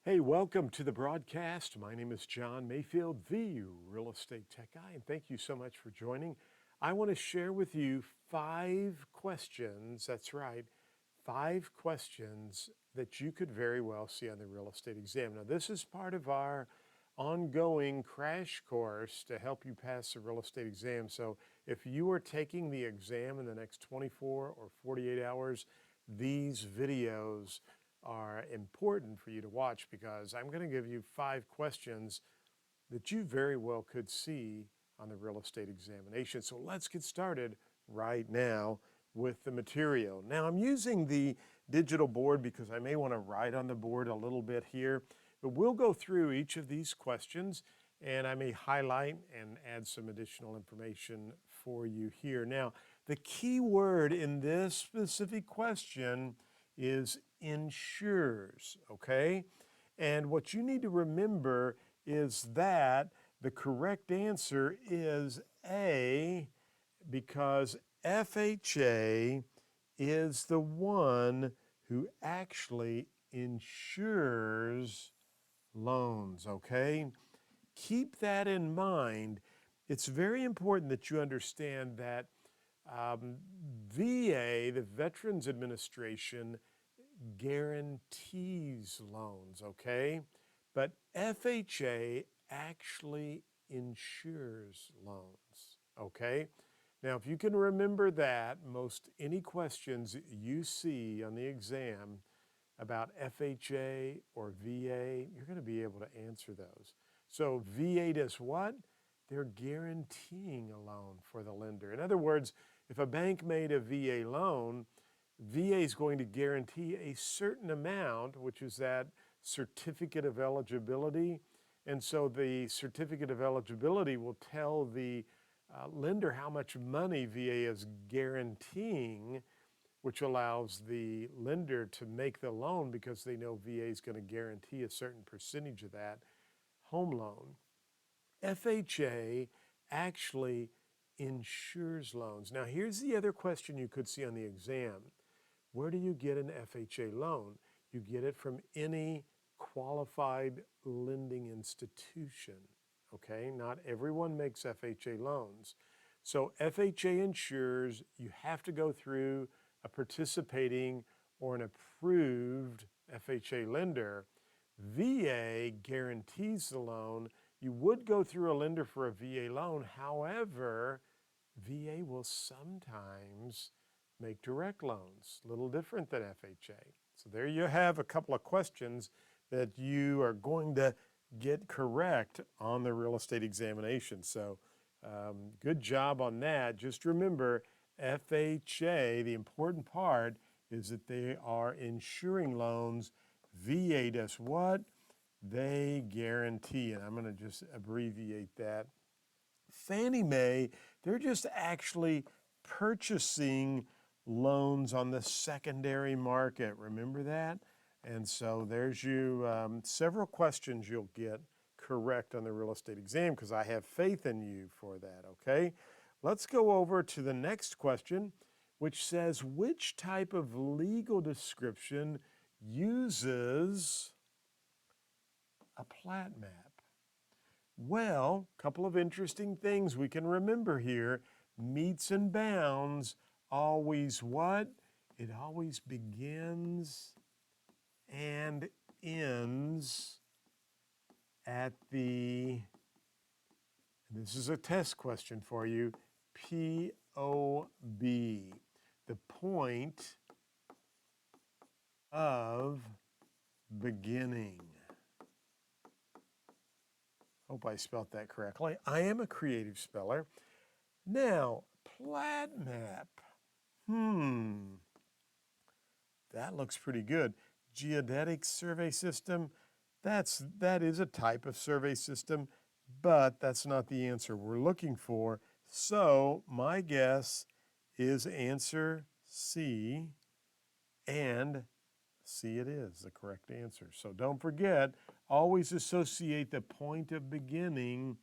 Hey, welcome to the broadcast. My name is John Mayfield, the real estate tech guy, and thank you so much for joining. I want to share with you 5 questions. That's right, 5 questions that you could very well see on the real estate exam. Now, this is part of our ongoing crash course to help you pass the real estate exam. So, if you are taking the exam in the next 24 or 48 hours, these videos are important for you to watch because I'm going to give you 5 questions that you very well could see on the real estate examination. So let's get started right now with the material. Now I'm using the digital board because I may want to write on the board a little bit here, but we'll go through each of these questions and I may highlight and add some additional information for you here. Now, the key word in this specific question is ensures, okay? And what you need to remember is that the correct answer is A, because FHA is the one who actually insures loans, okay? Keep that in mind. It's very important that you understand that VA, the Veterans Administration, guarantees loans, okay? But FHA actually insures loans, okay? Now, if you can remember that, most any questions you see on the exam about FHA or VA, you're going to be able to answer those. So VA does what? They're guaranteeing a loan for the lender. In other words, if a bank made a VA loan, VA is going to guarantee a certain amount, which is that certificate of eligibility. And so the certificate of eligibility will tell the lender how much money VA is guaranteeing, which allows the lender to make the loan because they know VA is going to guarantee a certain percentage of that home loan. FHA actually insures loans. Now, here's the other question you could see on the exam. Where do you get an FHA loan? You get it from any qualified lending institution, okay? Not everyone makes FHA loans. So FHA insures, you have to go through a participating or an approved FHA lender. VA guarantees the loan. You would go through a lender for a VA loan. However, VA will sometimes make direct loans, a little different than FHA. So there you have a couple of questions that you are going to get correct on the real estate examination. So good job on that. Just remember, FHA, the important part is that they are insuring loans. VA does what? They guarantee, and I'm going to just abbreviate that. Fannie Mae, they're just actually purchasing loans on the secondary market. Remember that? And so there's you several questions you'll get correct on the real estate exam because I have faith in you for that, okay? Let's go over to the next question, which says, which type of legal description uses a plat map? Well, a couple of interesting things we can remember here. Meets and bounds always what? It always begins and ends at the, and this is a test question for you, POB, the point of beginning. Hope I spelled that correctly. I am a creative speller. Now, plat map. That looks pretty good. Geodetic survey system. That is a type of survey system, but that's not the answer we're looking for. So my guess is answer C, and C it is, the correct answer. So don't forget, always associate the point of beginning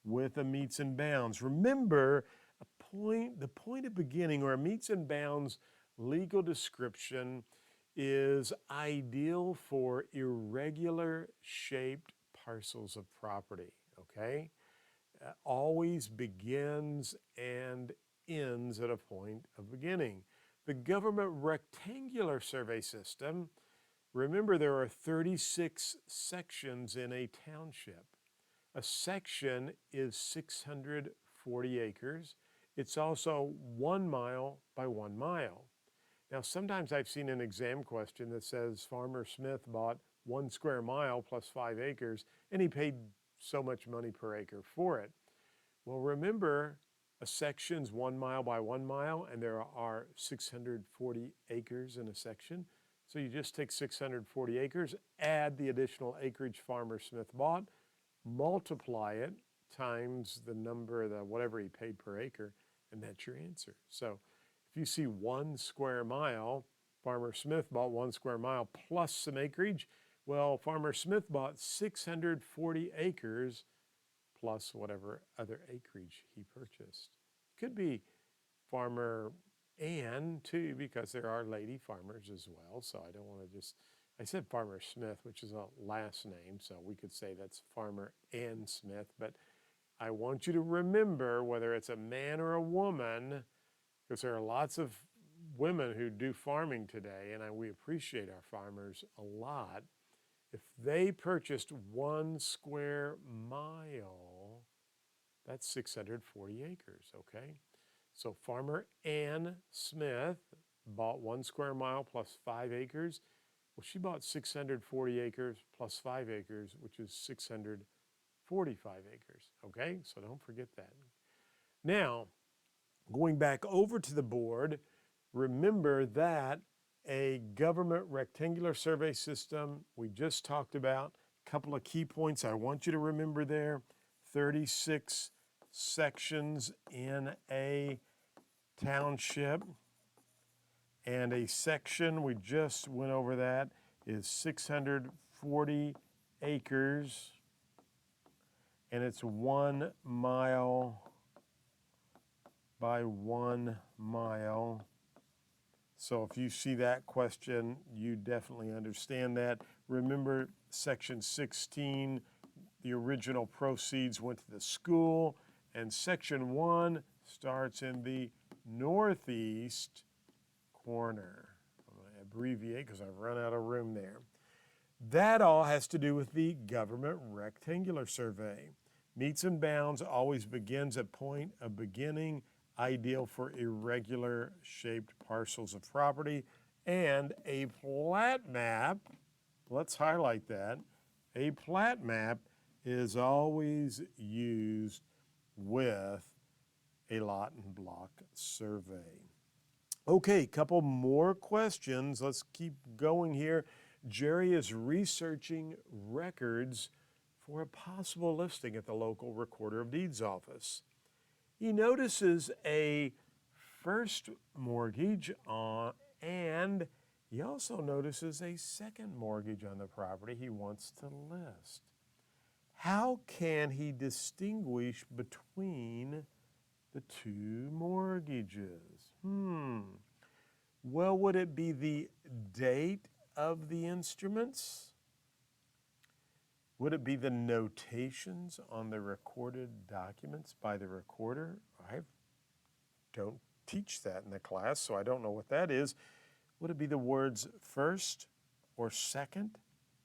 with a meets and bounds. Remember, the point of beginning or a meets and bounds legal description is ideal for irregular shaped parcels of property, okay? Always begins and ends at a point of beginning. The government rectangular survey system, remember there are 36 sections in a township. A section is 640 acres. It's also 1 mile by 1 mile. Now, sometimes I've seen an exam question that says Farmer Smith bought 1 square mile plus 5 acres, and he paid so much money per acre for it. Well, remember, a section's 1 mile by 1 mile, and there are 640 acres in a section. So you just take 640 acres, add the additional acreage Farmer Smith bought, multiply it times the number, whatever he paid per acre, and that's your answer. So if you see 1 square mile, Farmer Smith bought 1 square mile plus some acreage. Well, Farmer Smith bought 640 acres plus whatever other acreage he purchased. Could be Farmer Ann too, because there are lady farmers as well. So I don't want to just, I said Farmer Smith, which is a last name, so we could say that's Farmer Ann Smith. But I want you to remember, whether it's a man or a woman, because there are lots of women who do farming today, and we appreciate our farmers a lot. If they purchased 1 square mile, that's 640 acres, okay? So Farmer Ann Smith bought 1 square mile plus 5 acres. Well, she bought 640 acres plus 5 acres, which is 645 acres, okay? So don't forget that. Now, going back over to the board, remember that a government rectangular survey system we just talked about. A couple of key points I want you to remember there. 36 sections in a township. And a section, we just went over that, is 640 acres. And it's 1 mile by 1 mile. So if you see that question, you definitely understand that. Remember section 16, the original proceeds went to the school, and section 1 starts in the northeast corner. I'm going to abbreviate because I've run out of room there. That all has to do with the government rectangular survey. Meets and bounds always begins at point of beginning, ideal for irregular shaped parcels of property. And a plat map, let's highlight that, a plat map is always used with a lot and block survey. Okay, couple more questions. Let's keep going here. Jerry is researching records for a possible listing at the local Recorder of Deeds office. He notices a first mortgage and he also notices a second mortgage on the property he wants to list. How can he distinguish between the two mortgages? Well, would it be the date of the instruments? Would it be the notations on the recorded documents by the recorder? I don't teach that in the class, so I don't know what that is. Would it be the words first or second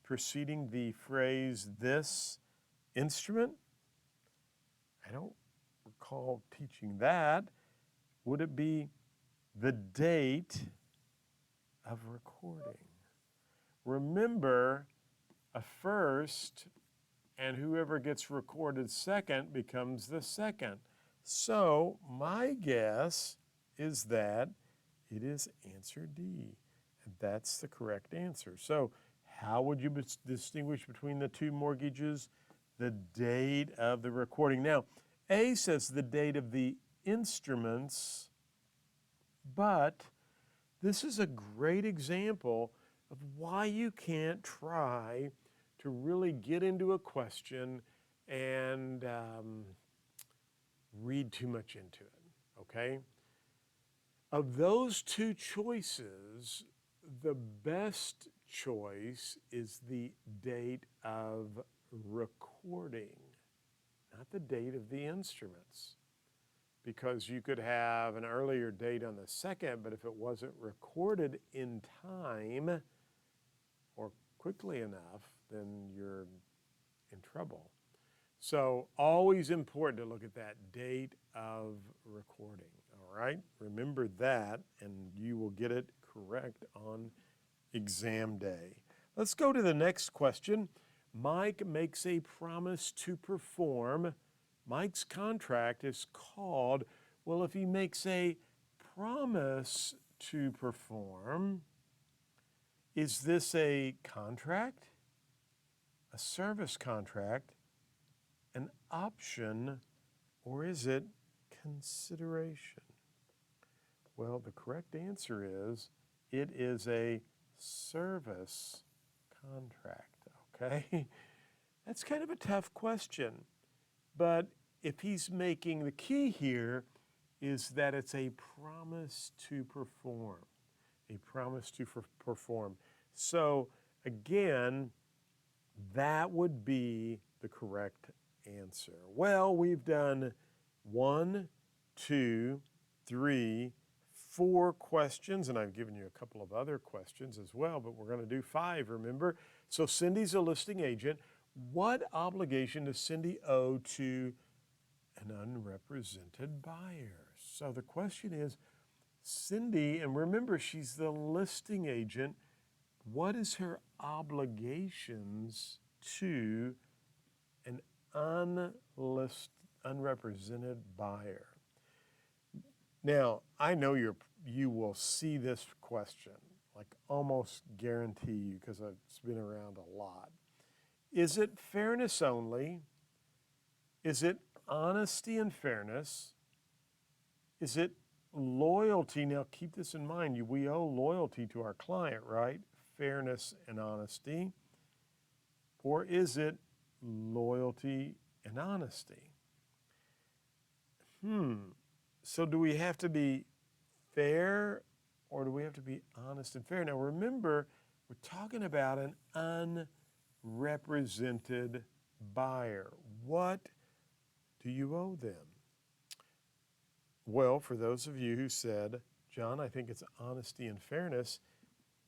preceding the phrase this instrument? I don't recall teaching that. Would it be the date of recording? Remember, a first and whoever gets recorded second becomes the second. So my guess is that it is answer D, and that's the correct answer. So how would you distinguish between the two mortgages? The date of the recording. Now, A says the date of the instruments, but this is a great example of why you can't try to really get into a question and read too much into it, okay? Of those two choices, the best choice is the date of recording, not the date of the instruments. Because you could have an earlier date on the 2nd, but if it wasn't recorded in time or quickly enough, then you're in trouble. So always important to look at that date of recording, all right? Remember that, and you will get it correct on exam day. Let's go to the next question. Mike makes a promise to perform. Mike's contract is called, well, if he makes a promise to perform, is this a contract, a service contract, an option, or is it consideration? Well, the correct answer is it is a service contract, okay? That's kind of a tough question, but if he's making, the key here is that it's a promise to perform, a promise to perform. So again, that would be the correct answer. Well, we've done 1, 2, 3, 4 questions, and I've given you a couple of other questions as well, but we're going to do 5, remember? So Cindy's a listing agent. What obligation does Cindy owe to an unrepresented buyer? So the question is, Cindy, and remember she's the listing agent, what is her obligations to an unrepresented buyer? Now, I know you will see this question, like almost guarantee you, because it's been around a lot. Is it fairness only? Is it honesty and fairness? Is it loyalty? Now, keep this in mind. We owe loyalty to our client, right? Fairness and honesty. Or is it loyalty and honesty? So do we have to be fair or do we have to be honest and fair? Now remember, we're talking about an unrepresented buyer. What do you owe them? Well, for those of you who said, John, I think it's honesty and fairness,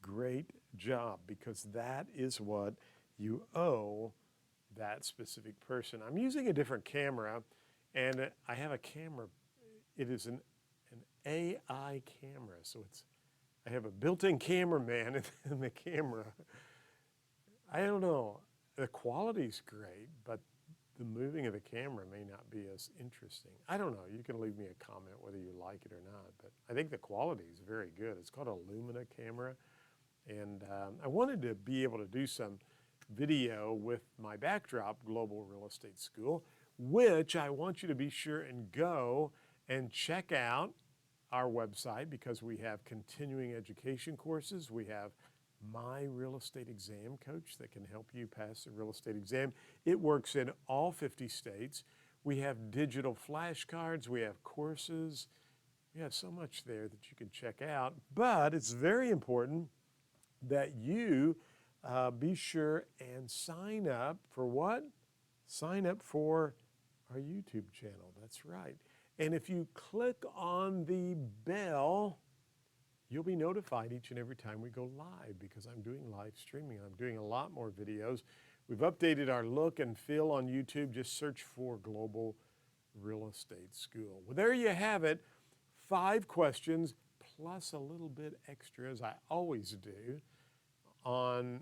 great job, because that is what you owe that specific person. I'm using a different camera, and I have a camera. It is an AI camera, so I have a built-in cameraman in the camera. I don't know. The quality's great, but the moving of the camera may not be as interesting. I don't know. You can leave me a comment whether you like it or not, but I think the quality is very good. It's called a Lumina camera, and I wanted to be able to do some video with my backdrop, Global Real Estate School, which I want you to be sure and go and check out our website, because we have continuing education courses. We have My Real Estate Exam Coach that can help you pass the real estate exam. It works in all 50 states. We have digital flashcards. We have courses. We have so much there that you can check out. But it's very important that you be sure and sign up for what? Sign up for our YouTube channel. That's right. And if you click on the bell, you'll be notified each and every time we go live, because I'm doing live streaming. I'm doing a lot more videos. We've updated our look and feel on YouTube. Just search for Global Real Estate School. Well, there you have it. 5 questions plus a little bit extra, as I always do, on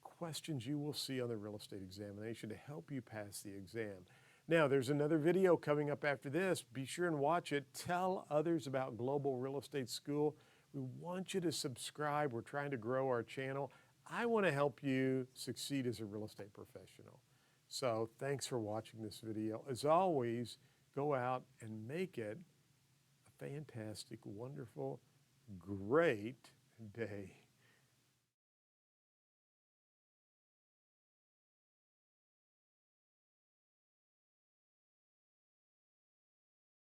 questions you will see on the real estate examination to help you pass the exam. Now, there's another video coming up after this. Be sure and watch it. Tell others about Global Real Estate School. We want you to subscribe. We're trying to grow our channel. I want to help you succeed as a real estate professional. So thanks for watching this video. As always, go out and make it a fantastic, wonderful, great day.